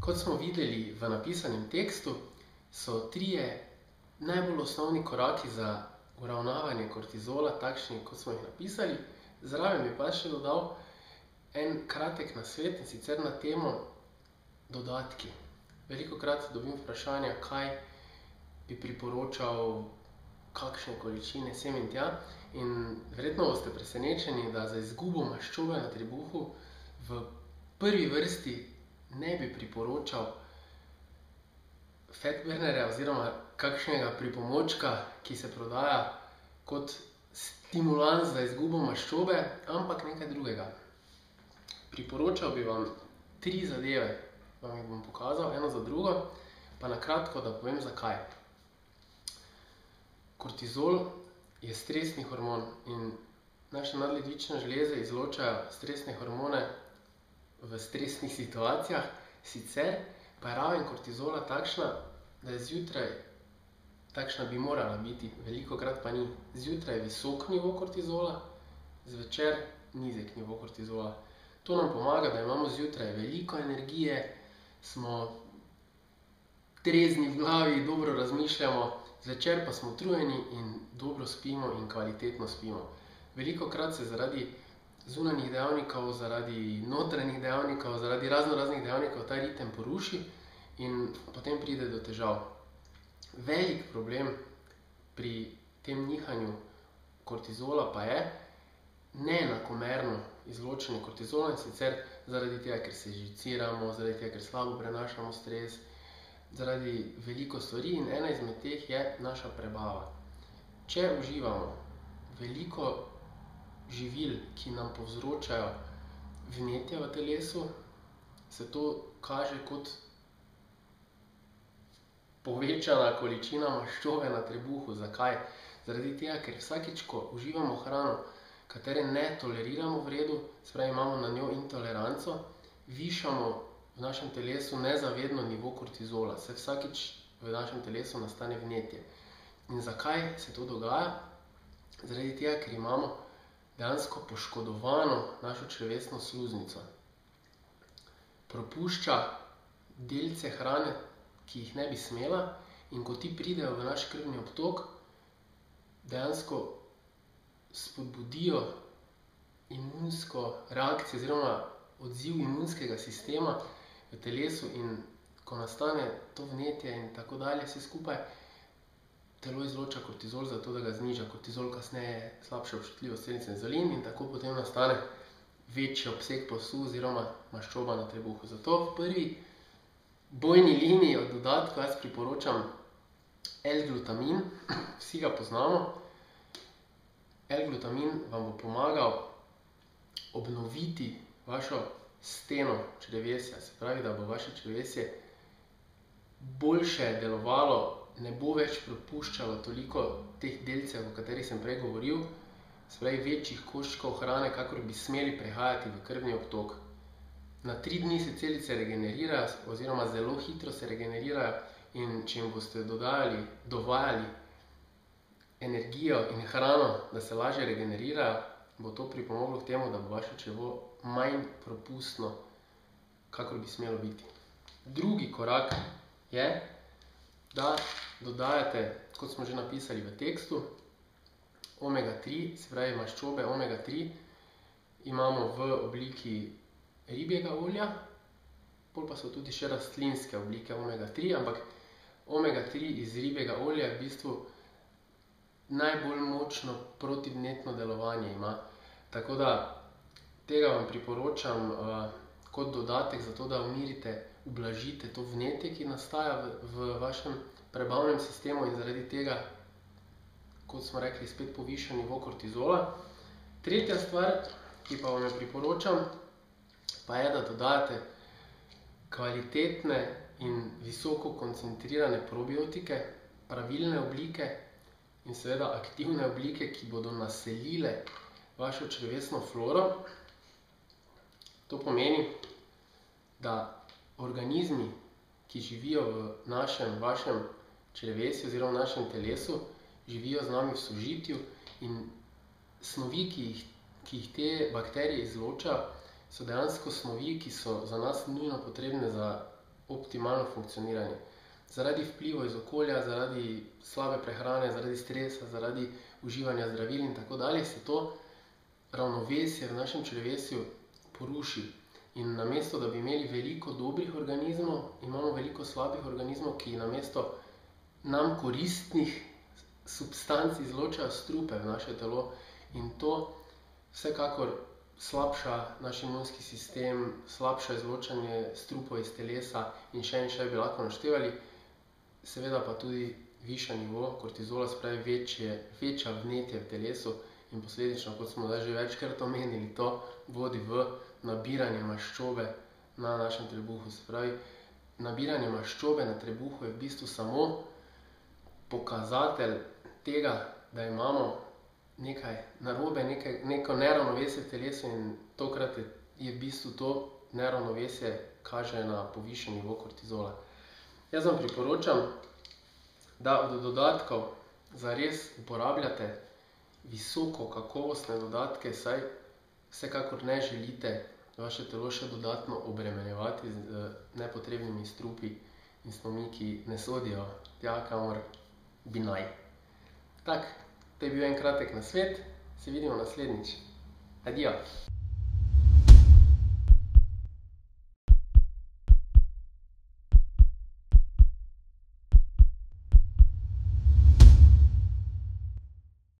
Kot smo videli v napisanem tekstu, so trije najbolj osnovni koraki za uravnavanje kortizola, takšni, kot smo jih napisali. Zraven bi pa še dodal en kratek nasvet, in sicer na temo dodatki. Velikokrat dobim vprašanja, kaj bi priporočal, kakšne količine sem in tja. In verjetno boste presenečeni, da za izgubo maščobe na trebuhu v prvi vrsti ne bi priporočal fatburnerja oziroma kakšnega pripomočka, ki se prodaja kot stimulans za izgubo maščobe, ampak nekaj drugega. Priporočal bi vam 3 zadeve, vam jih bom pokazal eno za drugo, pa na kratko, da povem zakaj. Kortizol je stresni hormon in naše nadledvične žleze izločajo stresne hormone v stresnih situacijah, sicer pa je raven kortizola takšna, da je zjutraj, takšna bi morala biti, velikokrat pa ni. Zjutraj je visok nivo kortizola, zvečer nizek nivo kortizola. To nam pomaga, da imamo zjutraj veliko energije, smo trezni v glavi, dobro razmišljamo, zvečer pa smo utrujeni in dobro spimo in kvalitetno spimo. Velikokrat se zaradi zunanjih dejavnikov, zaradi notranjih dejavnikov, zaradi raznoraznih dejavnikov ta ritem poruši in potem pride do težav. Velik problem pri tem nihanju kortizola pa je neenakomerno izločanje kortizola, in sicer zaradi tega, ker se živciramo, zaradi tega, ker slabo prenašamo stres, zaradi veliko stvari, in ena izmed teh je naša prebava. Če uživamo veliko živil, ki nam povzročajo vnetja v telesu, se to kaže kot povečana količina maščobe na trebuhu. Zakaj? Zaradi tega, ker vsakič, ko uživamo hrano, katere ne toleriramo v redu, se pravi, imamo na njo intoleranco, višamo v našem telesu nezavedno nivo kortizola. Se vsakič v našem telesu nastane vnetje. In zakaj se to dogaja? Zaradi tega, ker imamo dejansko poškodovano našo črevesno sluznico. Propušča delce hrane, ki jih ne bi smela, in ko ti pridejo v naš krvni obtok, dejansko spodbudijo imunsko reakcijo oziroma odziv imunskega sistema v telesu, in ko nastane to vnetje in tako dalje, vse skupaj, telo izloča kortizol, zato da ga zniža. Kortizol kasneje slabša občutljivost celic na inzulin in tako potem nastane večji obseg pasu oziroma maščoba na trebuhu. Zato v prvi bojni liniji od dodatkov jaz priporočam L-glutamin, vsi ga poznamo. L-glutamin vam bo pomagal obnoviti vašo steno črevesja, se pravi, da bo vaše črevesje boljše delovalo, ne bo več propuščalo toliko teh delcev, o katerih sem prej govoril, se pravi večjih koščkov hrane, kakor bi smeli prehajati v krvni obtok. Na 3 dni se celice regenerirajo oziroma zelo hitro se regenerirajo, in če jim boste dovajali energijo in hrano, da se lažje regenerirajo, bo to pripomoglo k temu, da bo vaše črevo manj propustno, kakor bi smelo biti. Drugi korak je, da dodajate, kot smo že napisali v tekstu, omega-3, se pravi maščobe omega-3 imamo v obliki ribjega olja, pol pa so tudi še rastlinske oblike omega-3, ampak omega-3 iz ribjega olja je v bistvu najbolj močno protivnetno delovanje ima. Tako da tega vam priporočam kot dodatek za to, da umirite, ublažite to vnetje, ki nastaja v vašem prebavnem sistemu, in zaradi tega, kot smo rekli, spet poviša nivo kortizola. Tretja stvar, ki pa vam jo priporočam, pa je, da dodajate kvalitetne in visoko koncentrirane probiotike, pravilne oblike in seveda aktivne oblike, ki bodo naselile vašo črevesno floro. To pomeni, da organizmi, ki živijo v vašem črevesju oziroma v našem telesu, živijo z nami v sožitju, in snovi, ki jih te bakterije izločajo, so dejansko snovi, ki so za nas nujno potrebne za optimalno funkcioniranje. Zaradi vplivov iz okolja, zaradi slabe prehrane, zaradi stresa, zaradi uživanja zdravil in tako dalje, se to ravnovesje v našem črevesju poruši. In namesto, da bi imeli veliko dobrih organizmov, imamo veliko slabih organizmov, ki namesto nam koristnih substanc izločajo strupe v naše telo. In to vsekakor slabša naš imunski sistem, slabša izločanje strupov iz telesa in še bi lahko naštevali. Seveda pa tudi višja nivo kortizola, se pravi večja vnetje v telesu in posledično, kot smo že večkrat omenili, to vodi v nabiranje maščobe na našem trebuhu. Se pravi, nabiranje maščobe na trebuhu je v bistvu samo pokazatelj tega, da imamo nekaj narobe, neko neravnovesje v telesu in tokrat je v bistvu to neravnovesje kaže na povišen nivo kortizola. Jaz vam priporočam, da od dodatkov zares uporabljate visoko kakovostne dodatke, saj vsekakor ne želite vaše telo še dodatno obremenjevati z nepotrebnimi strupi in snovmi, ki ne sodijo tja, kamor bi naj. Tak, to je bil en kratek nasvet, se vidimo naslednjič. Adijo!